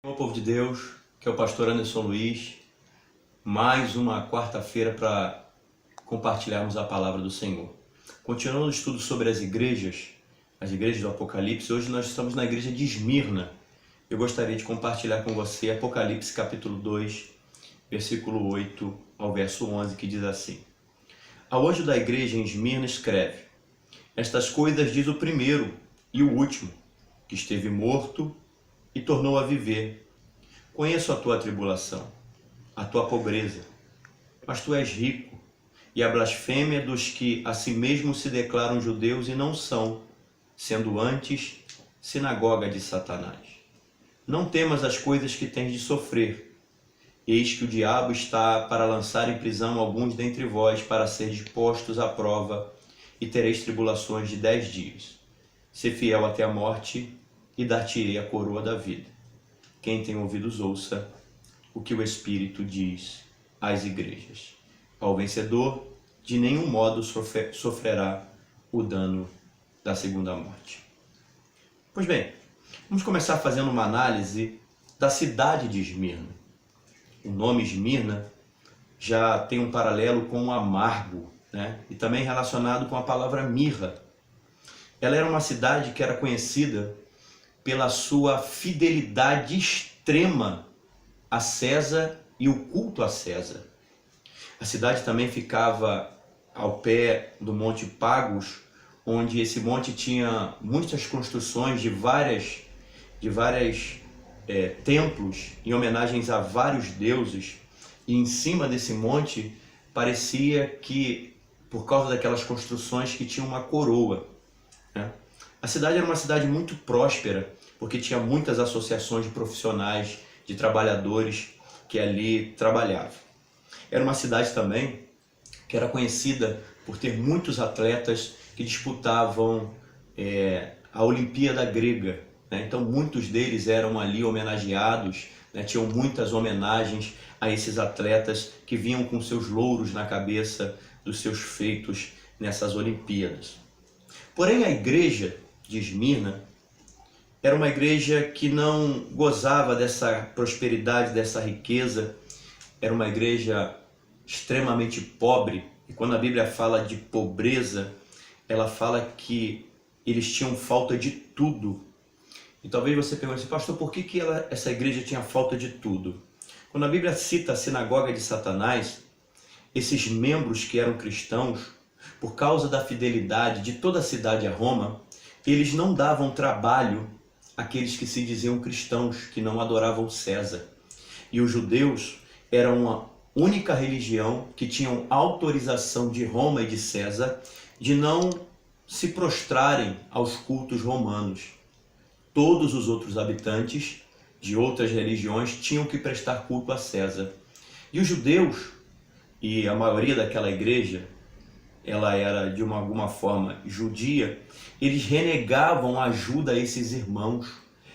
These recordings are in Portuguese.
Bom povo de Deus, que é o pastor Anderson Luiz, mais uma quarta-feira para compartilharmos a palavra do Senhor. Continuando o estudo sobre as igrejas do Apocalipse, hoje nós estamos na igreja de Esmirna. Eu gostaria de compartilhar com você Apocalipse capítulo 2, versículo 8 ao verso 11, que diz assim: Ao anjo da igreja em Esmirna escreve: Estas coisas diz o primeiro e o último, que esteve morto e tornou a viver. Conheço a tua tribulação, a tua pobreza, mas tu és rico, e a blasfêmia dos que a si mesmos se declaram judeus e não são, sendo antes sinagoga de Satanás. Não temas as coisas que tens de sofrer. Eis que o diabo está para lançar em prisão alguns dentre vós, para seres postos à prova, e tereis tribulações de 10 dias. Sê fiel até a morte, e dar-te-ei a coroa da vida. Quem tem ouvidos ouça o que o Espírito diz às igrejas. Ao vencedor, de nenhum modo sofrerá o dano da segunda morte. Pois bem, vamos começar fazendo uma análise da cidade de Esmirna. O nome Esmirna já tem um paralelo com o amargo, né? E também relacionado com a palavra mirra. Ela era uma cidade que era conhecida pela sua fidelidade extrema a César e o culto a César. A cidade também ficava ao pé do Monte Pagos, onde esse monte tinha muitas construções de vários templos em homenagens a vários deuses, e em cima desse monte parecia que, por causa daquelas construções, que tinha uma coroa, né? A cidade era uma cidade muito próspera, porque tinha muitas associações de profissionais, de trabalhadores que ali trabalhavam. Era uma cidade também que era conhecida por ter muitos atletas que disputavam a Olimpíada grega, né? Então muitos deles eram ali homenageados, né? Tinham muitas homenagens a esses atletas que vinham com seus louros na cabeça dos seus feitos nessas Olimpíadas. Porém, a igreja de Esmirna era uma igreja que não gozava dessa prosperidade, dessa riqueza. Era uma igreja extremamente pobre. E quando a Bíblia fala de pobreza, ela fala que eles tinham falta de tudo. E talvez você pergunte assim: pastor, por que essa igreja tinha falta de tudo? Quando a Bíblia cita a sinagoga de Satanás, esses membros que eram cristãos, por causa da fidelidade de toda a cidade a Roma, eles não davam trabalho àqueles que se diziam cristãos, que não adoravam César. E os judeus eram a única religião que tinham autorização de Roma e de César de não se prostrarem aos cultos romanos. Todos os outros habitantes de outras religiões tinham que prestar culto a César. E os judeus, e a maioria daquela igreja, ela era de alguma forma judia, eles renegavam ajuda a esses irmãos,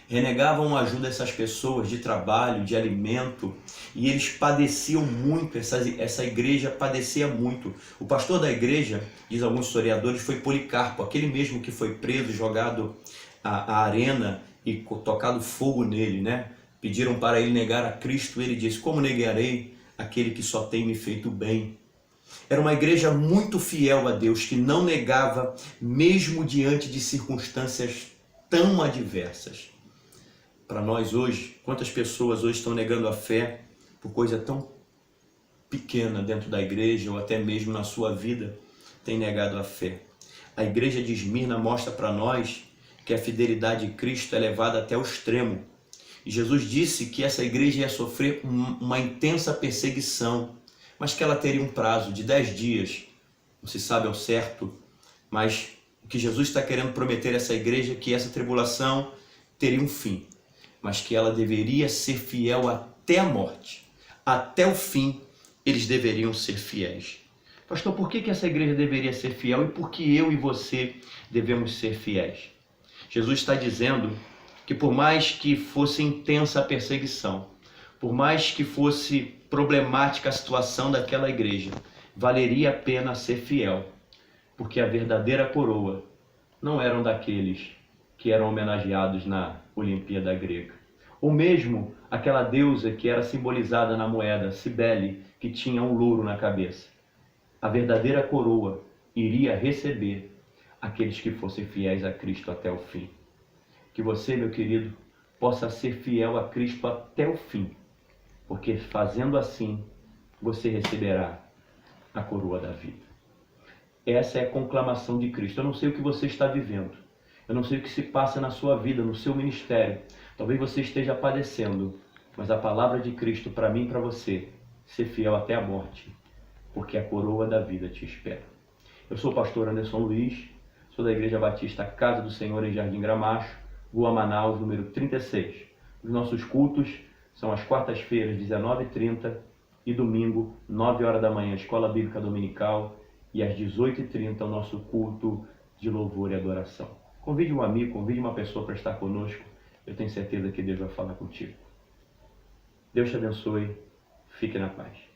renegavam ajuda a essas pessoas de trabalho, de alimento, e eles padeciam muito, essa igreja padecia muito. O pastor da igreja, diz alguns historiadores, foi Policarpo, aquele mesmo que foi preso, jogado à arena e tocado fogo nele, né? Pediram para ele negar a Cristo, ele disse: como negarei aquele que só tem me feito bem? Era uma igreja muito fiel a Deus, que não negava, mesmo diante de circunstâncias tão adversas. Para nós hoje, quantas pessoas hoje estão negando a fé por coisa tão pequena dentro da igreja, ou até mesmo na sua vida, têm negado a fé? A igreja de Esmirna mostra para nós que a fidelidade de Cristo é levada até o extremo. E Jesus disse que essa igreja ia sofrer uma intensa perseguição, mas que ela teria um prazo de 10 dias, não se sabe ao certo, mas o que Jesus está querendo prometer a essa igreja é que essa tribulação teria um fim, mas que ela deveria ser fiel até a morte. Até o fim, eles deveriam ser fiéis. Pastor, por que essa igreja deveria ser fiel e por que eu e você devemos ser fiéis? Jesus está dizendo que por mais que fosse intensa a perseguição, por mais que fosse problemática a situação daquela igreja, valeria a pena ser fiel, porque a verdadeira coroa não eram daqueles que eram homenageados na Olimpíada grega. Ou mesmo aquela deusa que era simbolizada na moeda, Cibele, que tinha um louro na cabeça. A verdadeira coroa iria receber aqueles que fossem fiéis a Cristo até o fim. Que você, meu querido, possa ser fiel a Cristo até o fim, porque fazendo assim, você receberá a coroa da vida. Essa é a conclamação de Cristo. Eu não sei o que você está vivendo. Eu não sei o que se passa na sua vida, no seu ministério. Talvez você esteja padecendo, mas a palavra de Cristo para mim e para você, ser fiel até a morte, porque a coroa da vida te espera. Eu sou o pastor Anderson Luiz, sou da Igreja Batista Casa do Senhor em Jardim Gramacho, Rua Manaus, número 36. Os nossos cultos são às quartas-feiras, 19h30 e domingo, 9 horas da manhã, Escola Bíblica Dominical, e às 18h30 o nosso culto de louvor e adoração. Convide um amigo, convide uma pessoa para estar conosco. Eu tenho certeza que Deus vai falar contigo. Deus te abençoe. Fique na paz.